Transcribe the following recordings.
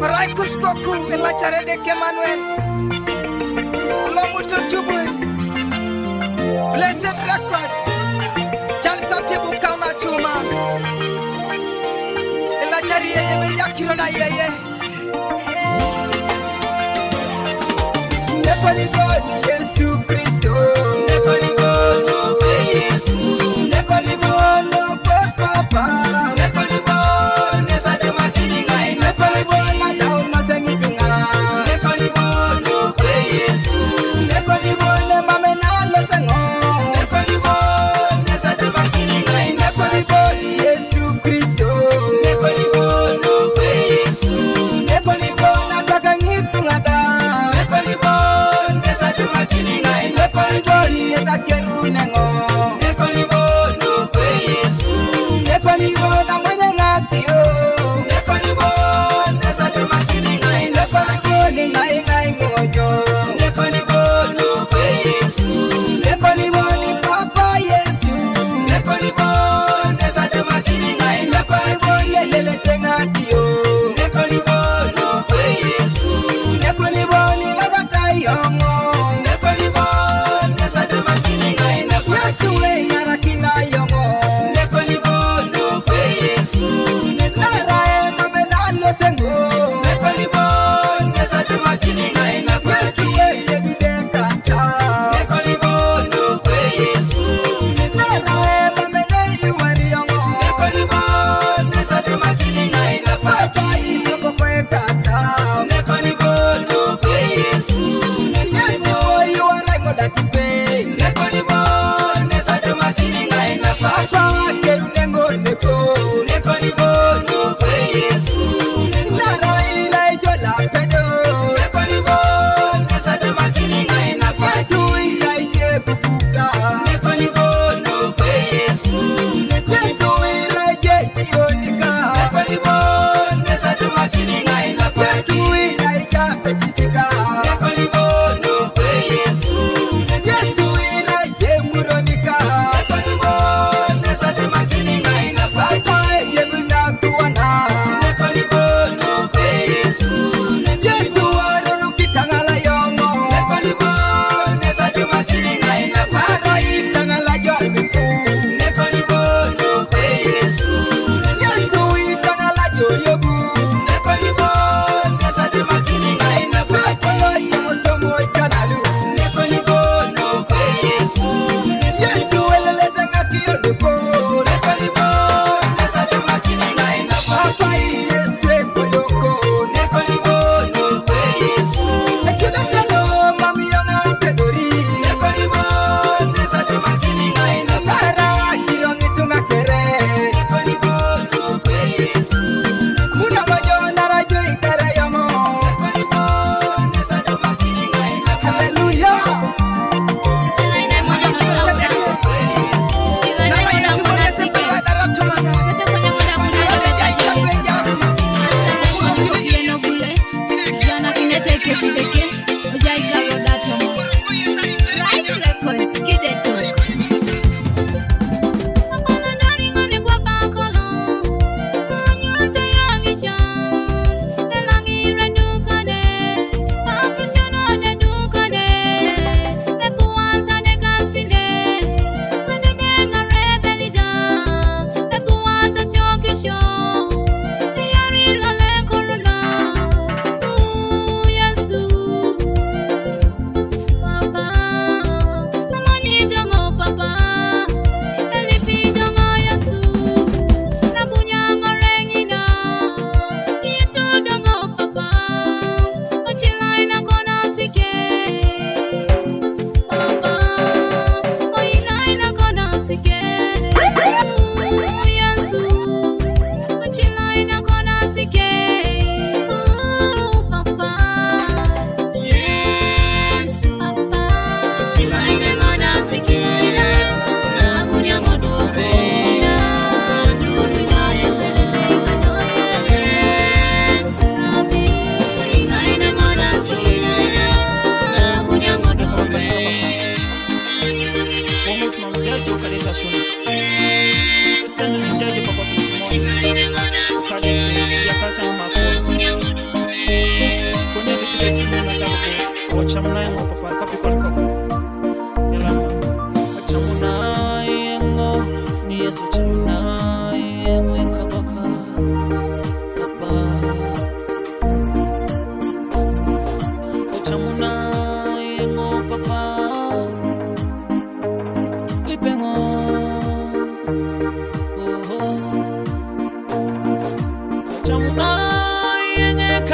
Raikus koku elacare de Emmanuel Lomuto Jubwe Blessed Record Chansanti Bukauna Chuma Elacari yeye yakirona yeye Nekoli God Yesu Kristo Nekoli God Yesu Nekoli God Papa Nekoli God Nesade makini ngai Nekoli God Papa, que tengo neko, neko.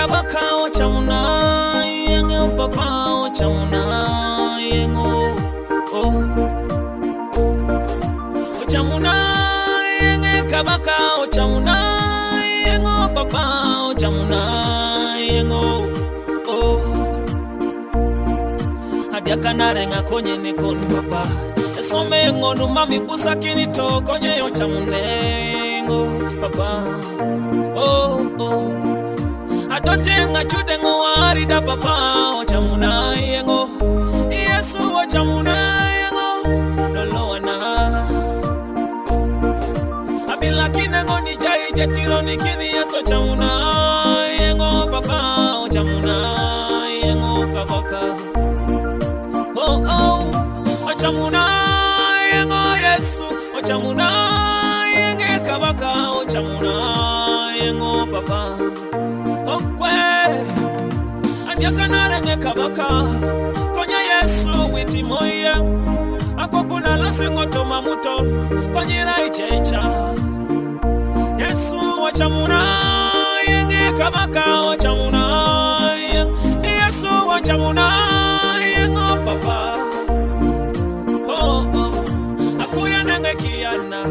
kabaka ochamuna yenge papa ochamuna yengo ochamuna yenge kabaka ochamuna yengo papa ochamuna yengo adiakanarenga konye ne kon papa esome ngonu mami busakini to konye ochamunengo papa adotenga chudengo warida papa ochamuna yengo Yesu ochamuna yengo dolowana abilakine ngoni jai jetiro nikini Yesu ochamuna yengo papa ochamuna yengo kabaka ochamuna yengo Yesu ochamuna yenge kabaka ochamuna yengo papa okwe adiakana renge kabaka konya Yesu witi moya akopuna lasengo toma muto konyira ichecha Yesu ochamuna yenge kabaka ochamuna Yesu ochamuna yengo papa akuya nenge kiana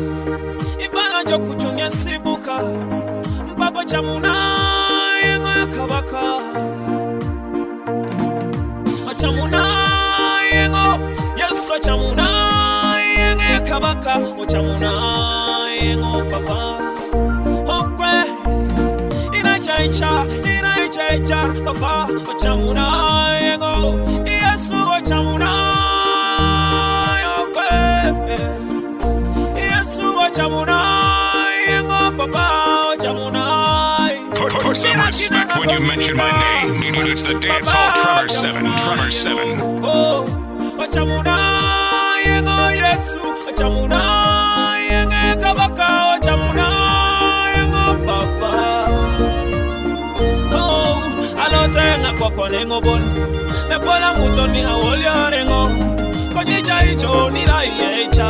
ibala jo kujunya sibuka mpapa chamuna yengo kabaka ochamuna yengo Yesu chamuna yenge kabaka ochamuna yengo papa okwe inachaicha papa ochamuna yengo Yesu ochamuna Yesu ochamuna yengo papa ochamuna. Put some respect when you mention my name. It's the dance hall Tremor 7. Ochamuna yengo Yesu ochamuna yenge kabaka ochamuna yengo papa alotenga kokonengo bon mepola mutoni awoli arengo konyija icho niraiyecha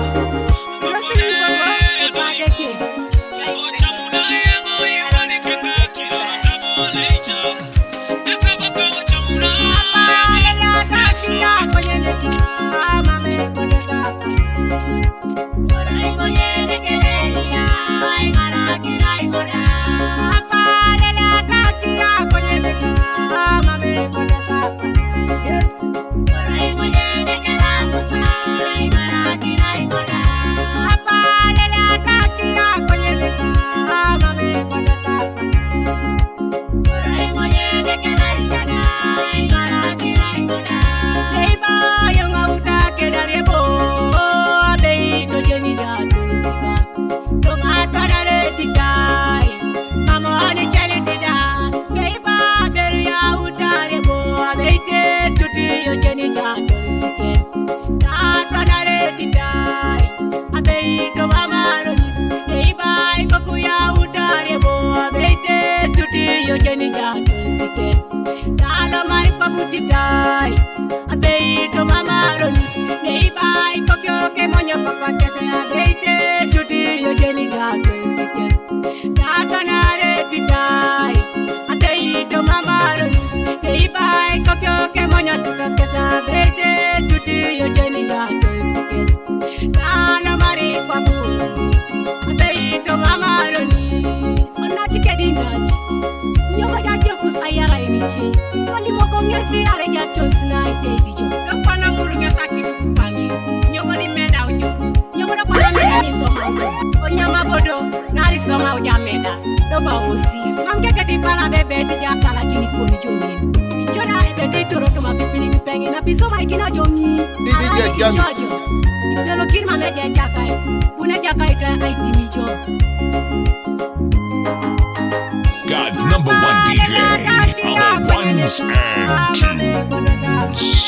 ochamuna yengo iranike kakiro tabolecha nekabaka ochamuna Yesu God's number one DJ, all ones and twos.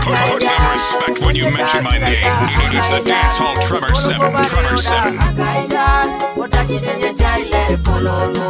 Put some respect when you mention my name. It's the Dancehall Tremor 7. Tremor 7. chidenya chaile polono.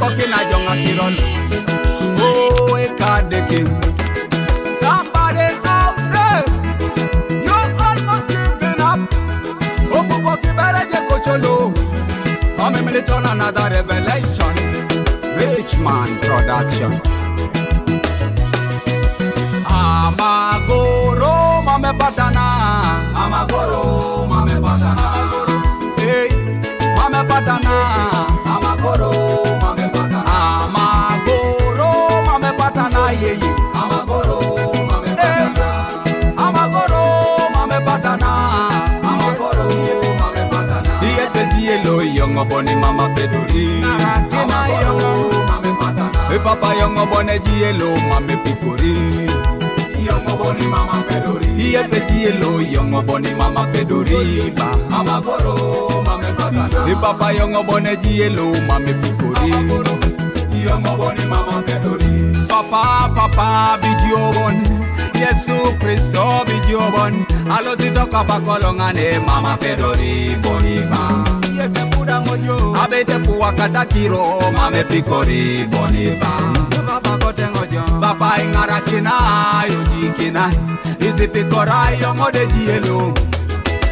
walking a young Kirol. Oh, a card the king. Somebody out there, you're almost giving up. Oh, what you better get Cocholo. I'm a militant, another revelation. Rich man production. Amagoro, mame patana. Amagoro, mame patana. Hey, mame patana. Amagoro, mame patana. Amagoro, mame patana. Yeah, Amagoro, mame patana. Amagoro, mame patana. Amagoro, mame patana. Yes, the yellow young boni mama peduri. Amagoro, mame patana. Hey, papa young boni yellow mame pipuri. Young boni mama peduri. Yes, the yellow young boni mama peduri. Amagoro, mame patana. Hey, papa young boni yellow mame pipuri. Young boni mama peduri. Papa bijobon. Yesu Kristo bijobon. Alo zitoka pakolongane mama pedori boniba. Yese buda mojo. Abete puwa katakiro mame pikori boniba. Papa kote ngojo. Papa ingara kina yojikina. Isi pikora yongode jielo.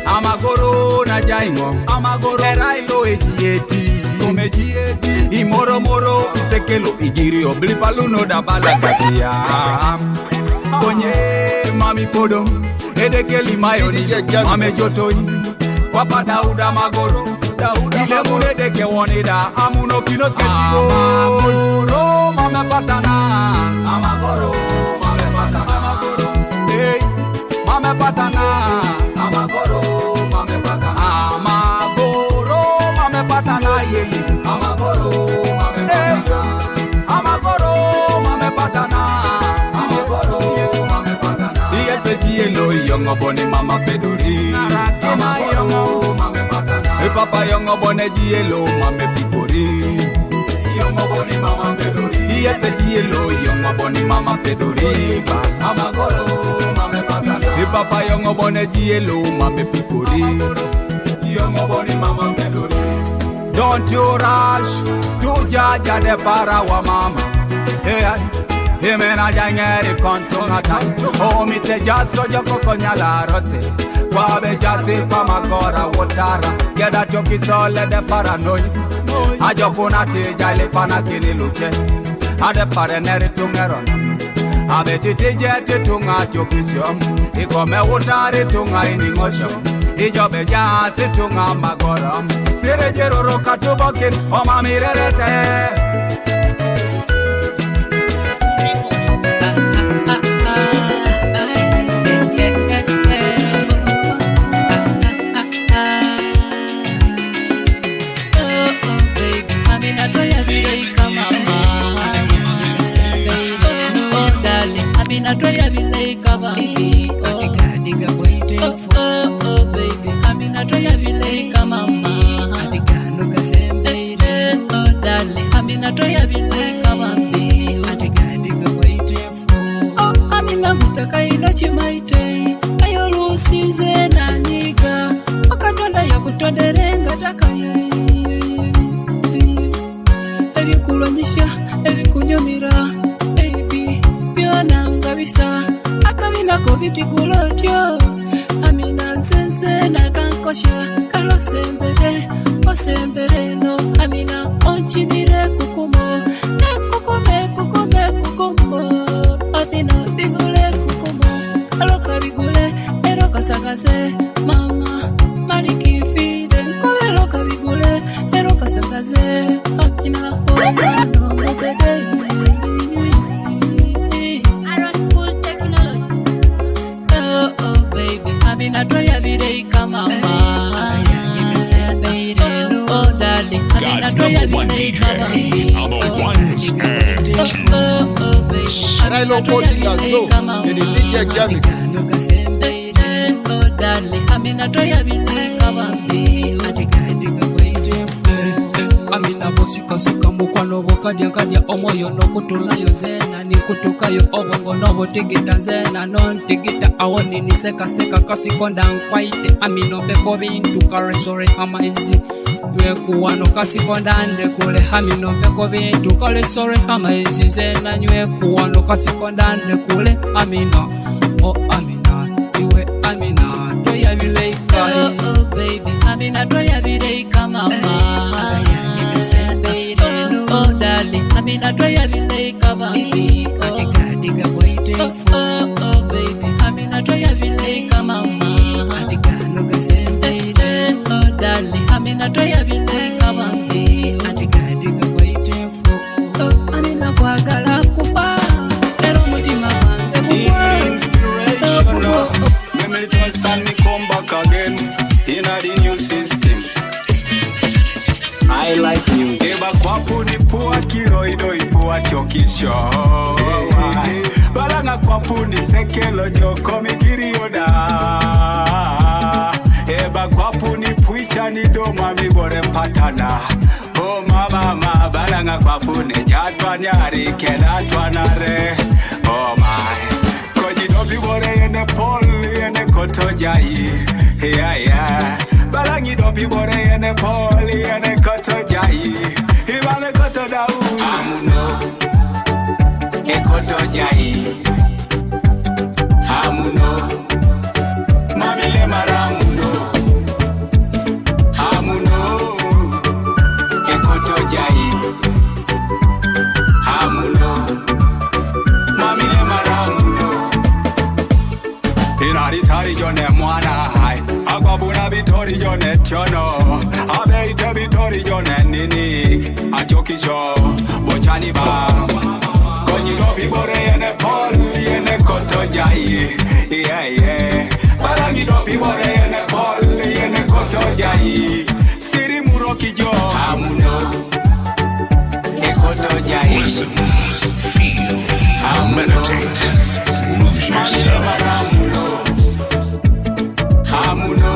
Amagoro na jaingo. Amagoro erailo ejieti. Komejieti. Imoro moro isekelo ijiri oblipaluno da balagatia. Konye mami podo edekeli mayoni mame jotoi papa Dauda Magoro ile mune deke wonida amuno kino ketigo Amagoro mame patana Amagoro mame patana Amagoro hey mame patana Amagoro mame patana Amagoro mame patana yeah Amagoro mame patana Amagoro mame patana Yellow young boni mama pedori. Amagoro mame patana. Hey papa young boni yellow mame pipori. Young boni mama pedori. Yes yellow young boni mama pedori. Amagoro mame patana. Hey papa young boni yellow mame pipori. Young boni mama pedori. Don't you rush to judge the para wa mama. Hey. Himena jangeri kontunga tai Omi te jaso joko konyala rose Kwabe jasi kwa magora wotara Geda choki sole de paranoi Ajokuna te jali pana kini luche Ade pareneri tungeron Abe titi jeti tunga choki siom Ikome utari tunga ini ngoshom Ijobe jasi tunga magorom Sire jiruru katubokin Oma mirerete Natoya vile kama atika waiting for baby amina toya vile kama atika nuka sembe darling amina toya vile kama atika waiting for amina kutaka inochi maite ayo rusize na nika akatonda ya kutonderenga takaye ebikulonyisha ebikunyomira Bisa akabina ko bitikulodio amina nzenze na kankosha kalo sembere osembere no amina onchidire kukumo kukumo amina bigule kukumo kalo kabigule ero kasagaze mama maliki fide kovero kabigule ero kasagaze amina no mubede Amina toya vile kama oh darling Amina toya vile kama On the ones and twos. And I love holding that low. And the DJ Gavin. oh darling Amina toya vile kama Amina bosika sika mukwano bokadya omoyo nokutulayo zena nikutukayo obongo nobotigita zena nontigita awoni niseka kasiko ndankwaite amino beko bintu karesore amaizi Nwe kuwano kasikondande kule hamino mpeko bintu kale sore hama izize na nywe kuwano kasikondande kule amina. Oh amina, iwe amina, toya bileika. Oh baby, amina toya bileika mama. Oh darling, amina toya bileika baby. Adiga waite for. Oh baby, amina toya bileika mama. Adiga nuga sembe. Oh darling, amina toya bileika baby. Adiga waite for. Oh amina kwagala kufa. Pero mutima wange kufa. Memory tracks and me come back again in the new system. I like music. Eba kwapu ni pua kiroido ipua chokisho. Balanga kwapu ni sekelo joko mikirioda. Eba kwapu ni puicha ni doma mibore patana. Oh mama balanga kwapu ni jatwa nyari kedatwa nare. Oh my. Koji bore ene poli ene koto jai. Yeah. Balangi dobi bore ene poli ene koto jai. Ibame koto dau. Amuno. E koto jai. Amuno. Mamile maramuno. Amuno. E koto jai. Amuno. Mamile maramuno. Inari tari jone mwana hai. Agwabuna bitori jone chono. Abeite bitori jone nini. Achokisho. Bochani ba. Konyi dobi bore yene poli yene koto jai. Yeah. Balangi dobi bore yene poli yene koto jai. Siri muroki jo. Amuno. E koto jai. Listen, feel, meditate, lose yourself. Amuno,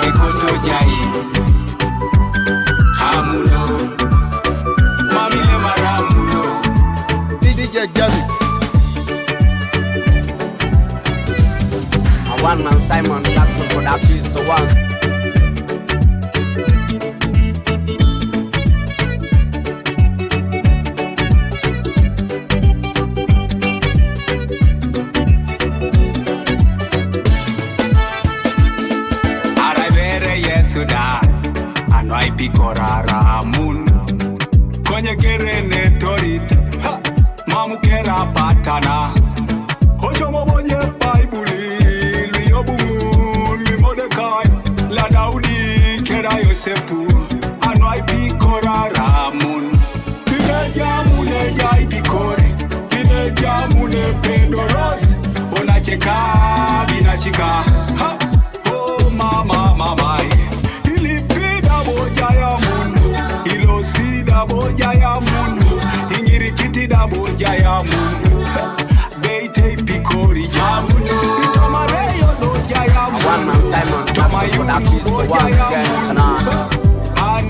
ekoto jai. Amuno, mamile maramuno. DJ Gabby. A one-man Simon Jackson production, so once. Anwai pikorara mun Konye kerene torit Mamu kera patana Hojo mobonye baibuli Liyobumun Limodekai La Daudi kera Yosepu Anwai pikorara mun Lineja mune jai pikore Lineja mune pendoros Onacheka binachika Oh mama Bojaya mundu, ilosida bojaya mundu, ingirikitida bojaya mundu, beite pikori jamundu, itomareyo dojaya mundu, tomayungu bojaya mundu,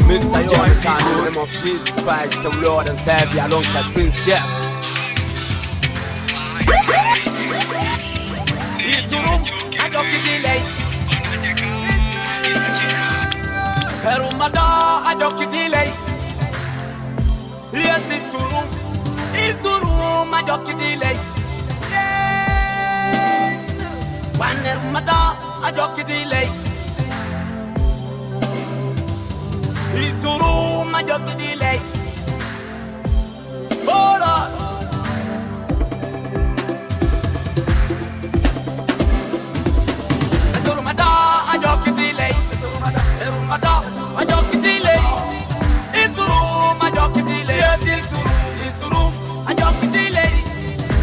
Mr. York, in the name of Jesus Christ, the Lord and Savior, alongside Prince Jeff. Perumada ajokidile. Yes, isuru majokidile. Wanerumada ajokidile. Isuru majokidile. Ora. Perumada ajokidile. Perumada ajokidile. Isuru majokidile. Yes, isuru ajokidile.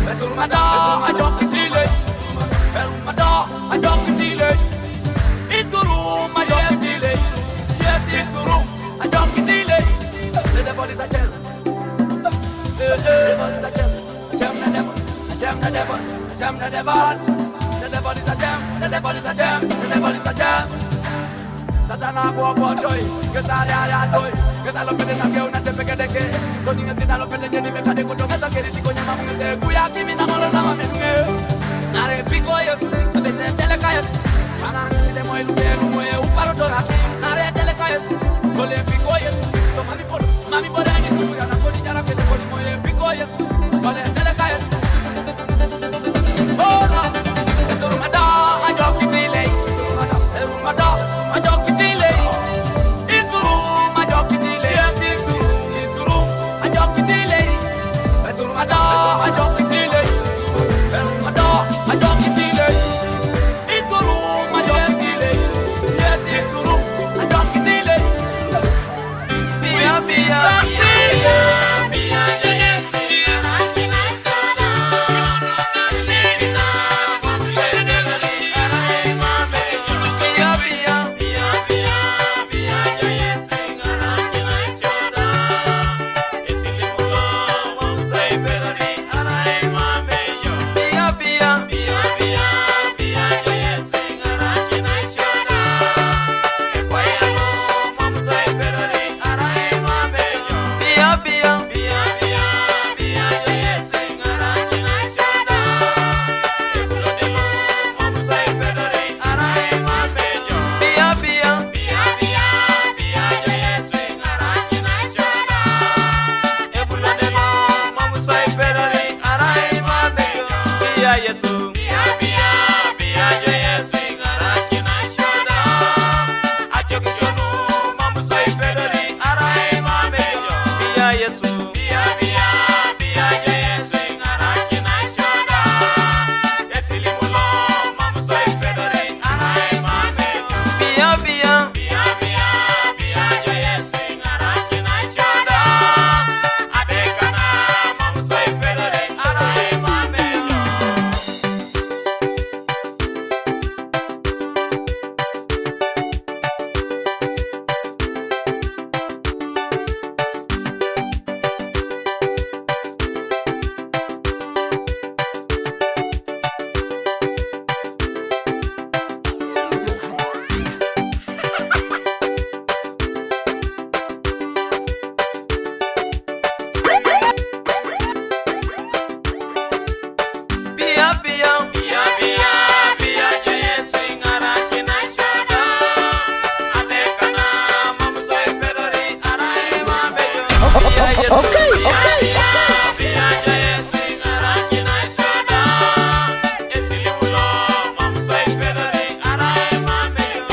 Perumada ajokidile. Perumada ajokidile. Isuru majokidile. Yes, isuru ajokidile. The bodies are jealous. The bodies are jealous. Jam the devil. Jam the devil. Jam the devil. The bodies are jam. The bodies are jam. The bodies are jam. Satana kwa joy, kesale ya joy, kesalo pende na keu na tepeke deke, koni ngeti na lo pende jeni mekade kutoka sakeri tiko nyama mungete, kuya kimi na molo sama menunge, nare piko yes, tele kayas, ana ngide moy luke moy uparo dora, nare tele kayas.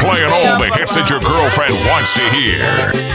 Playing all the hits that your girlfriend wants to hear.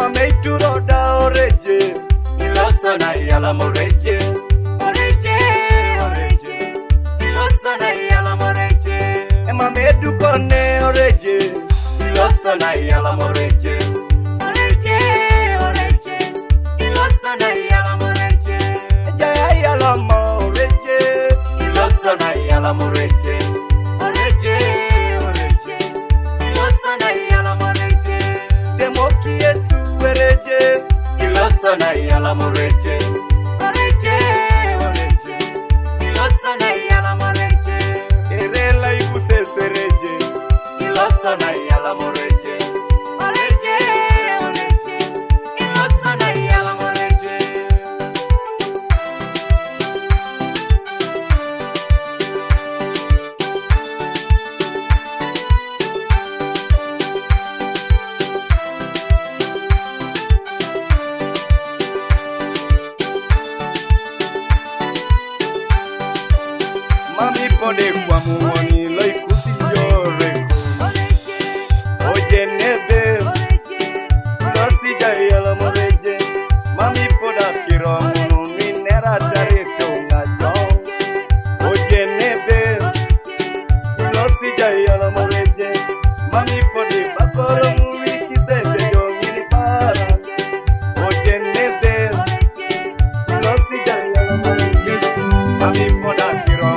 meituro da oreje iloso na yala moreje oreje oreje iloso na yala moreje ema medu kone oreje iloso na yala moreje oreje oreje iloso na yala moreje jaya yala moreje iloso na yala moreje oreje oreje iloso na yala moreje demoki yesu wereje iloso na yala moreje oreje oreje iloso na yala moreje erela ikuse sereje iloso na yala moreje oreje oreje iloso na yala moreje Mami pode kwa muoni lo ikusi yore oje nebe nasi jaya la moreje mami poda kiro munu minera dare tonga jo oje nebe nasi jaya la moreje mami pode bakoro muwi kisete jo ngini para oje nebe nasi jaya la moreje mami poda kiro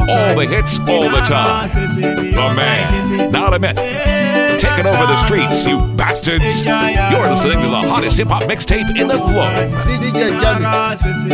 All the hits, all the time. The man, not a myth. Taking over the streets, you bastards. You're listening to the hottest hip-hop mixtape in the globe. DJ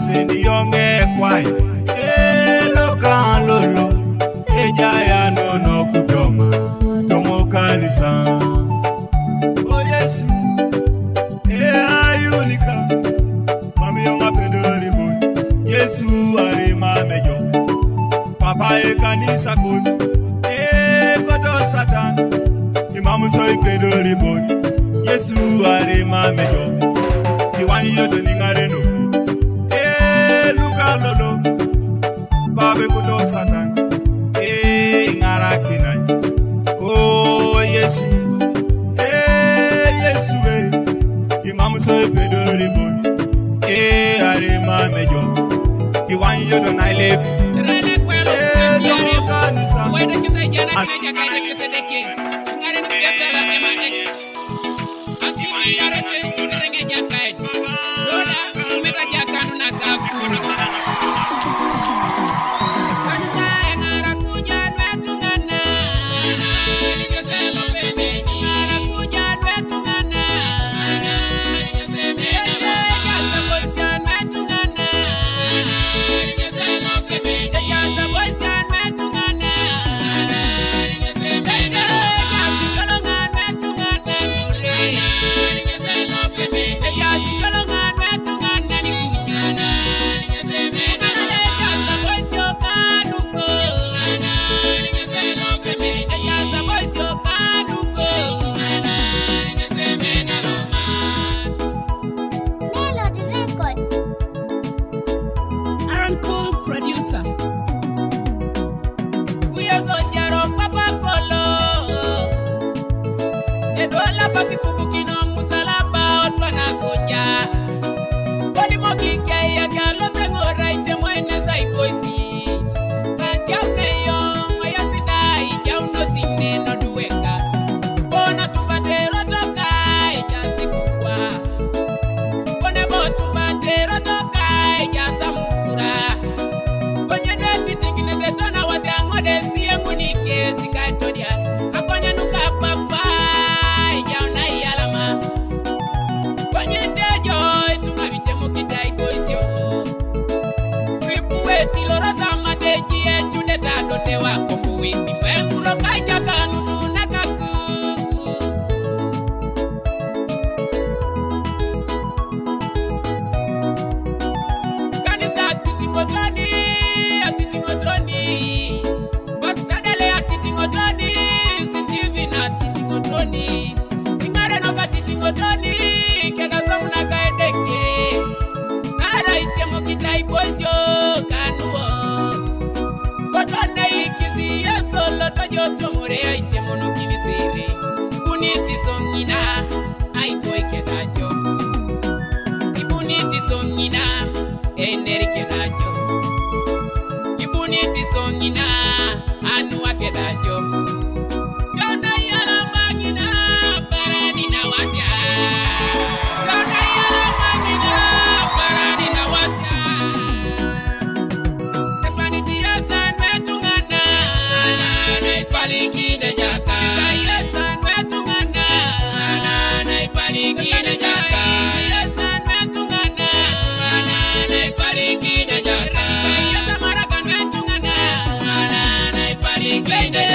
Sendi yonge kwai elo kalolo ejaya no kutoma tomo kanisa o Yesu ayunika mami yonga pedori bo Yesu ari mamejo papa e kanisa kun kodo satan imamu so pedori bo Yesu ari mamejo iwanyi yodo ningare no Lolo babe kudo satan ngara kinai oh Yesu Yesu imam so pedori bon are ma mejo iwan yodo na lep rele kwelo lo kanisa wede kise jana kaja kaja kise deke ngare ni kebela ema Yesu anti ngare te ngenge jakai loda umeta jakanu na kafu Totoni kena somna kaedeke Nara itemo kitai pojo kanuo Kotone ikizi solo tojo tomore itemo nukini siri Ibuniti songina Aipoi kedajo Ibuniti songina Eneri kedajo Ibuniti songina Anua kedajo Yona yala magina Parani na wasya Yona yala magina Parani na wasya Tepaniti yasan metungana Naipalikine jaka Yasan metungana Naipalikine jaka Yasan metungana Naipalikine jaka Yasan marakan metungana Naipalikine jaka